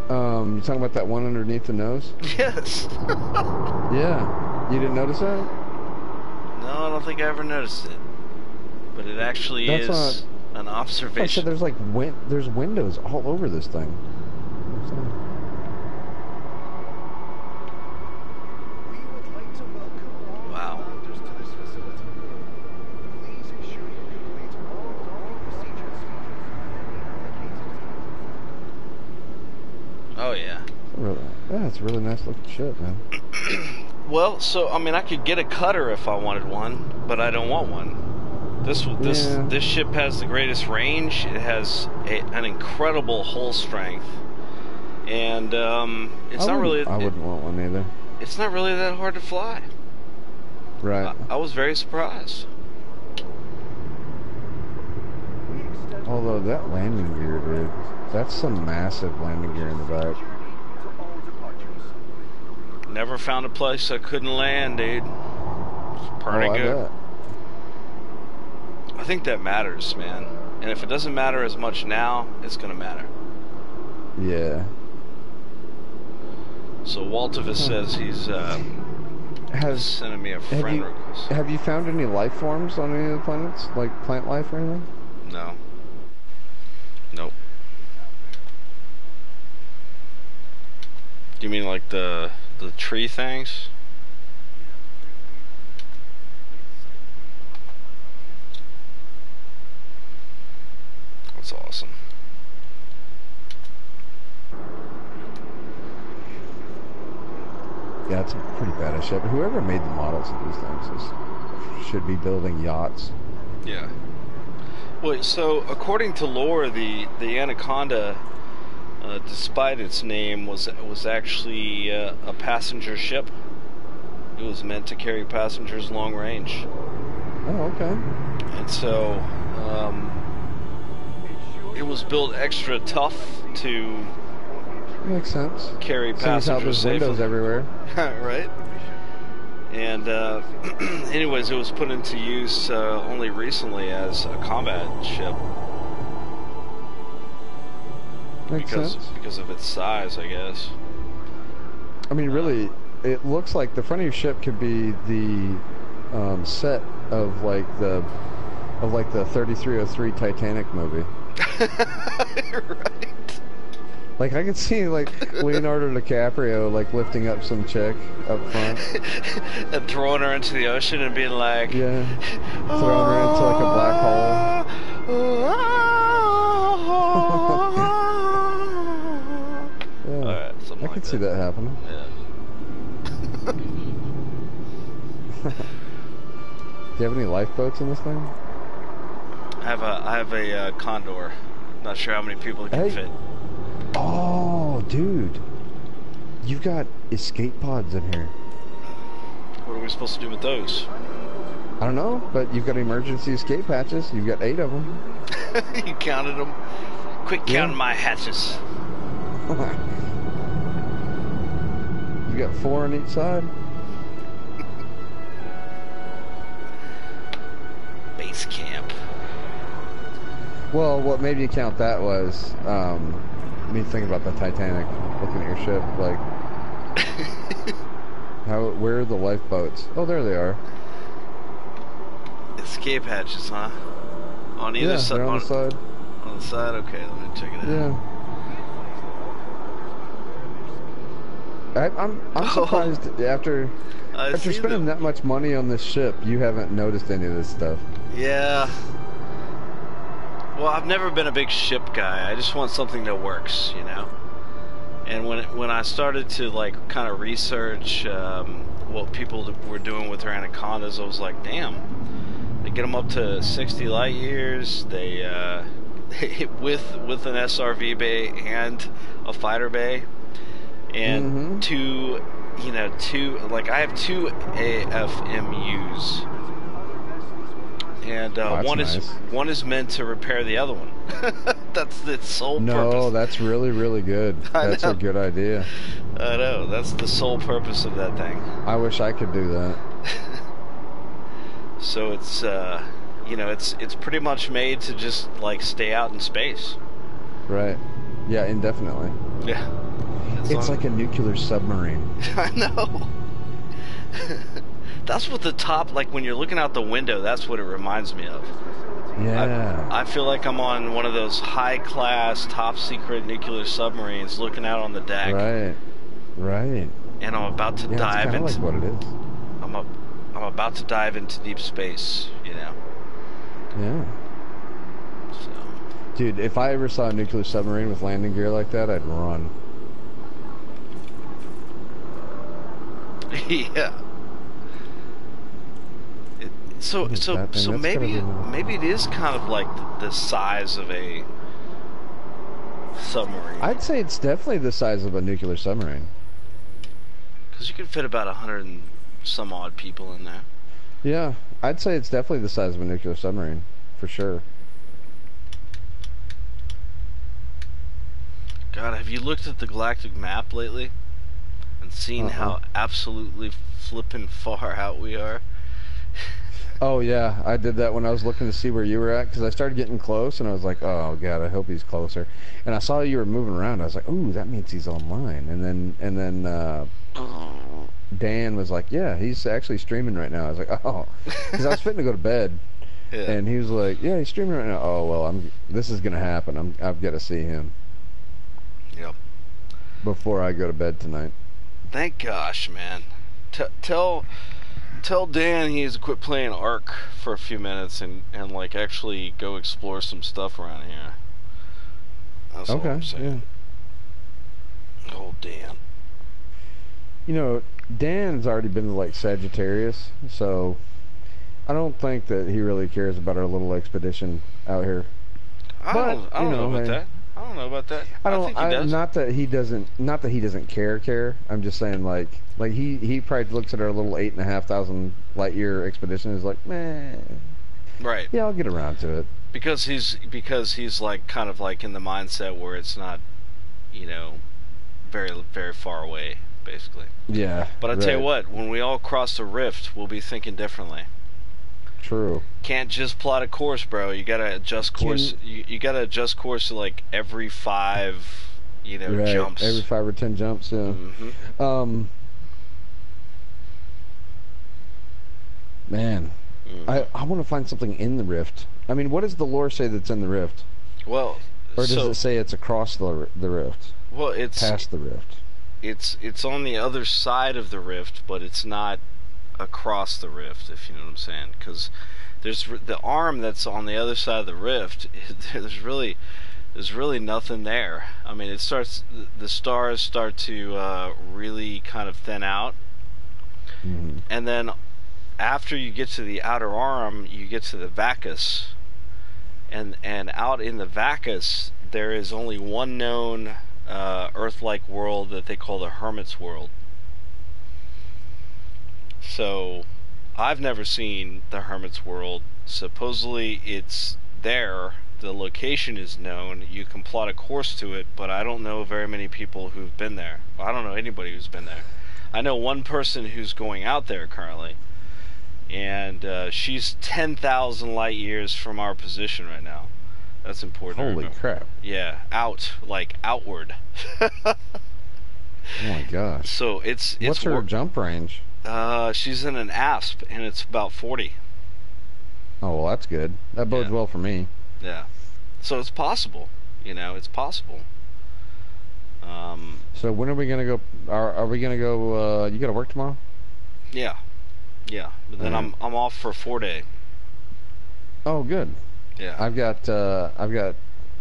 You talking about that one underneath the nose? Yes. Yeah. You didn't notice that? No, I don't think I ever noticed it. But it actually is an observation. I said there's like there's windows all over this thing. Wow. Oh yeah. Yeah, it's a really nice looking ship, man. Well, so I mean, I could get a cutter if I wanted one, but I don't want one. This ship has the greatest range. It has an incredible hull strength, and it's not really. I wouldn't want one either. It's not really that hard to fly. Right. I was very surprised. Although that landing gear, dude, that's some massive landing gear in the back. Never found a place I couldn't land, dude. It's pretty good. Bet. I think that matters, man. And if it doesn't matter as much now, it's gonna matter. Yeah. So Waltivus says he's sending me a friend request. Have you found any life forms on any of the planets, like plant life or anything? No. Nope. Do you mean like the tree things? That's awesome. Yeah, it's a pretty badass ship. Whoever made the models of these things should be building yachts. Yeah. Well, so according to lore, the Anaconda, despite its name, was actually a passenger ship. It was meant to carry passengers long range. Oh, okay. And so it was built extra tough to makes sense. Carry passengers how there's safely. windows everywhere. Right. And anyways, it was put into use only recently as a combat ship. Makes sense. Because of its size, I guess. I mean, really, it looks like the front of your ship could be the set of like the 3303 Titanic movie. Right. Like I can see like Leonardo DiCaprio like lifting up some chick up front and throwing her into the ocean and being like, yeah, throwing her into like a black hole. Yeah, right, I can see that happening. Yeah. Do you have any lifeboats in this thing? I have a Condor. Not sure how many people it can fit. Oh, dude. You've got escape pods in here. What are we supposed to do with those? I don't know, but you've got emergency escape hatches. You've got 8 of them. You counted them? Quick counting my hatches. You got 4 on each side. Base camp. Well, what made you count that was, me thinking about the Titanic, looking at your ship, like, where are the lifeboats? Oh, there they are. Escape hatches, huh? On either side. On the side. On the side. Okay, let me check it out. Yeah. I'm surprised after spending that much money on this ship, you haven't noticed any of this stuff. Yeah. Well, I've never been a big ship guy. I just want something that works, you know. And when I started to like kind of research what people were doing with their Anacondas, I was like, damn, they get them up to 60 light years. They with an SRV bay and a fighter bay, and two like I have 2 AFMUs. And one is meant to repair the other one. That's the sole purpose. No, that's really, really good. That's a good idea. I know. That's the sole purpose of that thing. I wish I could do that. So it's it's pretty much made to just like stay out in space. Right. Yeah, indefinitely. Yeah. It's like a nuclear submarine. I know. That's what the top, like when you're looking out the window, that's what it reminds me of. Yeah. I feel like I'm on one of those high-class, top-secret nuclear submarines looking out on the deck. Right. Right. And I'm about to dive into... like what it is. I'm about to dive into deep space, you know? Yeah. So. Dude, if I ever saw a nuclear submarine with landing gear like that, I'd run. Yeah. So That's gotta maybe be- it is kind of like the size of a submarine. I'd say it's definitely the size of a nuclear submarine. Because you could fit about 100 and some odd people in there. Yeah, I'd say it's definitely the size of a nuclear submarine, for sure. God, have you looked at the galactic map lately and seen how absolutely flippin' far out we are? Oh yeah, I did that when I was looking to see where you were at, because I started getting close, and I was like, oh god, I hope he's closer. And I saw you were moving around. I was like, ooh, that means he's online. And then Dan was like, yeah, he's actually streaming right now. I was like, oh, because I was fitting to go to bed, Yeah. and he was like, yeah, he's streaming right now. Oh well, this is gonna happen. I've got to see him Yep. before I go to bed tonight. Thank gosh, man. Tell Dan he needs to quit playing Ark for a few minutes and like actually go explore some stuff around here. That's all I'm saying. Yeah. Oh, Dan. You know, Dan's already been to like Sagittarius, so I don't think that he really cares about our little expedition out here. I don't know about that. I don't know about that. I think he does. Not that he doesn't care. I'm just saying like he probably looks at our little 8,500 light year expedition and is like, meh. Right. Yeah, I'll get around to it. Because he's like kind of like in the mindset where it's not, you know, very very far away, basically. Yeah. But I tell you what, when we all cross the rift, we'll be thinking differently. True. Can't just plot a course, bro. You gotta adjust course. You gotta adjust course to like every 5, jumps. Every 5 or 10 jumps. Yeah. Mm-hmm. Man, I want to find something in the rift. I mean, what does the lore say that's in the rift? Well, or does it say it's across the rift? Well, it's past the rift. It's on the other side of the rift, but it's not across the rift, if you know what I'm saying. Because there's the arm that's on the other side of the rift. There's really nothing there. I mean, the stars start to really kind of thin out, and then after you get to the outer arm, you get to the Vacus, and out in the Vacus there is only one known Earth-like world that they call the Hermit's World. So I've never seen the Hermit's World. Supposedly it's there. The location is known. You can plot a course to it, but I don't know very many people who've been there. I don't know anybody who's been there. I know one person who's going out there currently, and she's 10,000 light years from our position right now. That's important. Holy crap. Yeah, outward. Oh my gosh. So what's her jump range? She's in an asp, and it's about 40. Oh, well, that's good. That bodes well for me. Yeah. So it's possible. It's possible. So when are we gonna go? Are we gonna go? You gotta work tomorrow? Yeah. But then I'm off for 4 day. Oh, good. Yeah. I've got.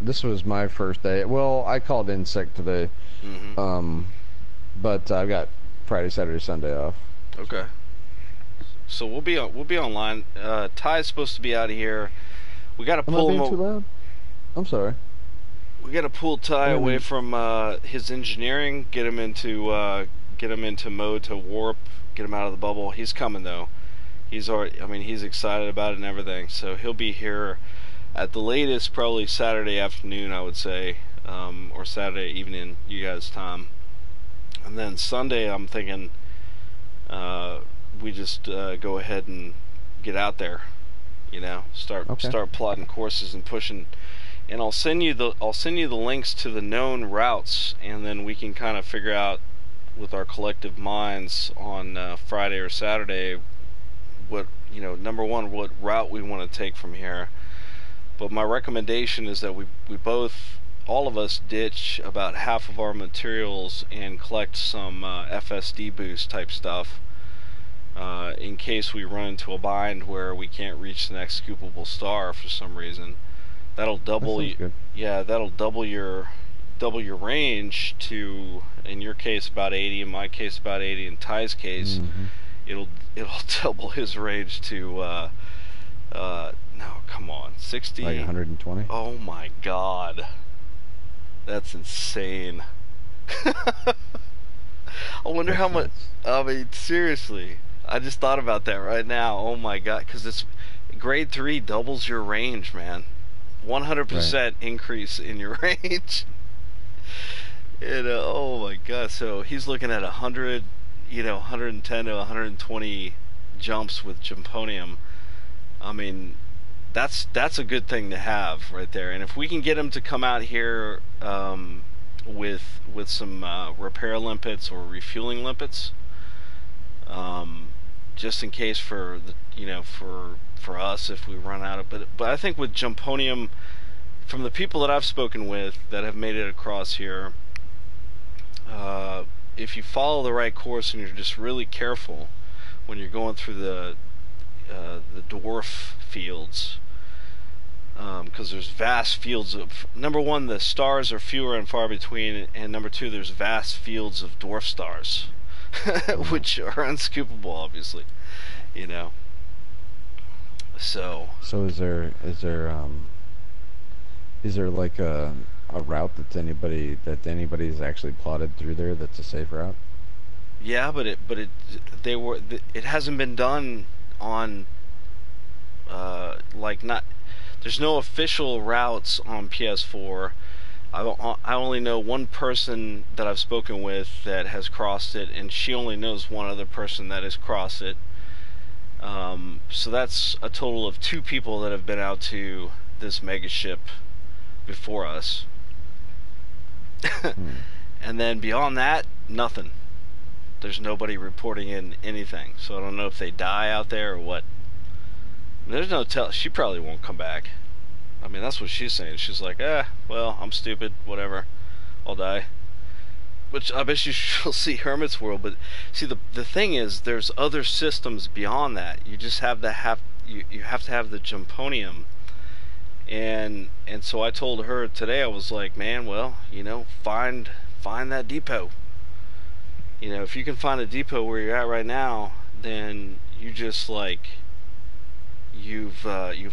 This was my first day. Well, I called in sick today. But I've got Friday, Saturday, Sunday off. Okay. So we'll be online. Ty's supposed to be out of here. We got to pull him. Am I being too loud? I'm sorry. We got to pull Ty away from his engineering. Get him into mode to warp. Get him out of the bubble. He's coming though. He's excited about it and everything. So he'll be here at the latest, probably Saturday afternoon, I would say, or Saturday evening, you guys' time. And then Sunday, I'm thinking we just go ahead and get out there, start plotting courses and pushing. And I'll send you the links to the known routes, and then we can kind of figure out with our collective minds on Friday or Saturday what number one, what route we want to take from here. But my recommendation is that we both, all of us, ditch about half of our materials and collect some FSD boost type stuff in case we run into a bind where we can't reach the next scoopable star for some reason. That'll double that'll double your range to, in your case about 80, in my case about 80, in Ty's case it'll double his range to No, come on, 60. Like 120. Oh my God, that's insane. I wonder how much. I mean, seriously, I just thought about that right now. Oh my God, because it's grade 3 doubles your range, man. 100% increase in your range. And oh my God, so he's looking at 100, 110 to 120 jumps with Jumponium. I mean, that's a good thing to have right there. And if we can get him to come out here with some repair limpets or refueling limpets, just in case for the for us if we run out of. But I think with Jumponium, from the people that I've spoken with that have made it across here, if you follow the right course and you're just really careful when you're going through the dwarf fields, because there's vast fields of, number one, the stars are fewer and far between, and number two, there's vast fields of dwarf stars, which are unscoopable, obviously, So is there like a route that anybody's actually plotted through there that's a safe route? Yeah, but it hasn't been done on there's no official routes on PS4. I only know one person that I've spoken with that has crossed it, and she only knows one other person that has crossed it. So that's a total of 2 people that have been out to this mega ship before us. And then beyond that, nothing. There's nobody reporting in anything. So I don't know if they die out there or what. There's no tell. She probably won't come back. I mean, that's what she's saying. She's like, well, I'm stupid, whatever, I'll die. Which I bet she'll see Hermit's World. But see, the thing is, there's other systems beyond that. You just have to you have to have the Jumponium. And so I told her today, I was like, man, well, find that depot. If you can find a depot where you're at right now, then you just you've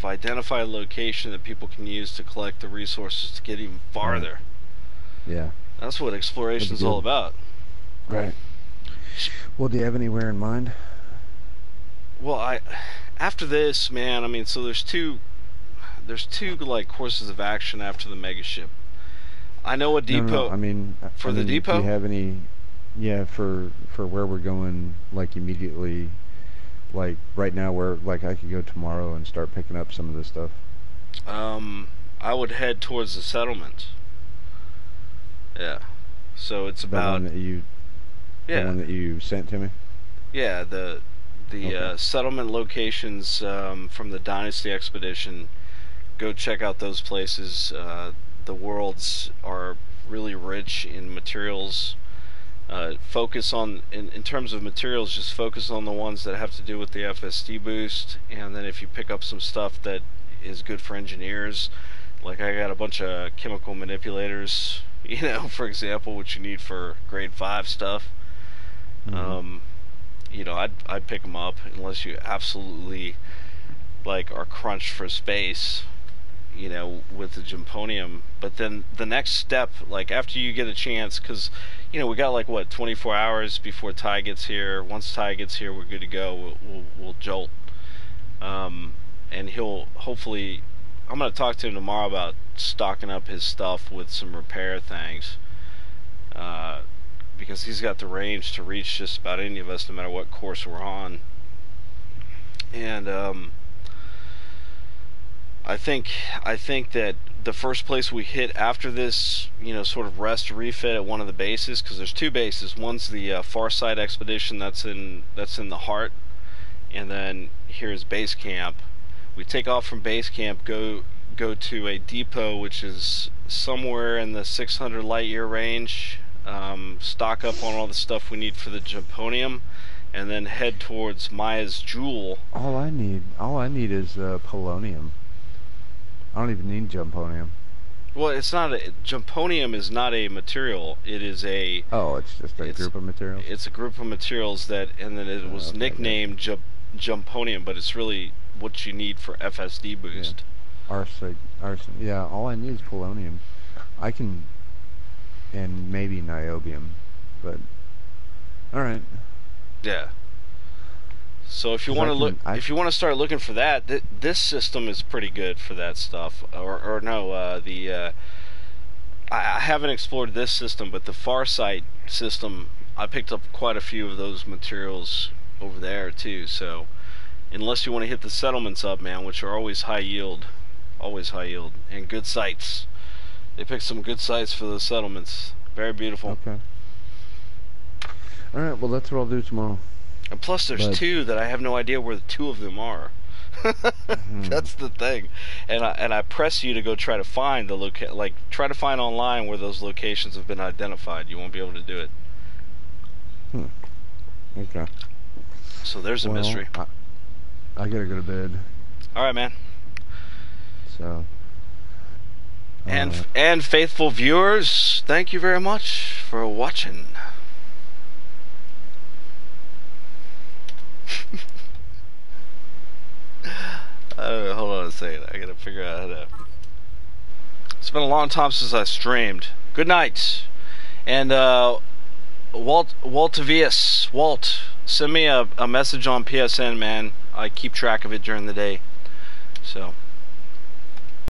identified a location that people can use to collect the resources to get even farther. Yeah. That's what exploration is all about. Right. Well, do you have anywhere in mind? Well, after this, man, I mean, so there's two courses of action after the mega ship. I know a depot. No, I mean, the depot. Do you have any? Yeah, for where we're going, immediately, right now, where I could go tomorrow and start picking up some of this stuff. I would head towards the settlement. Yeah. So it's about the one that you sent to me. Yeah, the okay. Settlement locations from the Dynasty expedition. Go check out those places. The worlds are really rich in materials. Focus on, in terms of materials, just focus on the ones that have to do with the FSD boost, and then if you pick up some stuff that is good for engineers, like I got a bunch of chemical manipulators, for example, which you need for grade 5 stuff. Mm-hmm. I'd pick them up unless you absolutely are crunched for space, with the Jumponium. But then the next step, after you get a chance, because we got 24 hours before Ty gets here. Once Ty gets here, we're good to go. We'll jolt, and he'll hopefully. I'm gonna talk to him tomorrow about stocking up his stuff with some repair things, because he's got the range to reach just about any of us, no matter what course we're on. And I think that the first place we hit after this, sort of rest refit at one of the bases, because there's 2 bases. One's the Farside expedition that's in the heart, and then here's base camp. We take off from base camp, go to a depot which is somewhere in the 600 light year range, stock up on all the stuff we need for the Jumponium, and then head towards Maya's Jewel. All I need is polonium. I don't even need Jumponium. Well, it's not Jumponium is not a material. It is a. Oh, it's just a group of materials. It's a group of materials and then it was nicknamed Jumponium, but it's really what you need for FSD boost. Arsen. Yeah, all I need is polonium. I can, and maybe niobium, but all right. Yeah. So if you want to look, if you want to start looking for that, this system is pretty good for that stuff. Or no, I haven't explored this system, but the Farsight system, I picked up quite a few of those materials over there too. So unless you want to hit the settlements up, man, which are always high yield, and good sites. They picked some good sites for those settlements. Very beautiful. Okay. All right. Well, that's what I'll do tomorrow. And plus, there's two that I have no idea where the two of them are. That's the thing. And I press you to go try to find the try to find online where those locations have been identified. You won't be able to do it. Okay. So there's a mystery. I gotta go to bed. All right, man. So. And faithful viewers, thank you very much for watching. Hold on a second. I gotta figure out how to. It's been a long time since I streamed. Good night. And Waltavius, Walt, send me a message on PSN, man. I keep track of it during the day. So.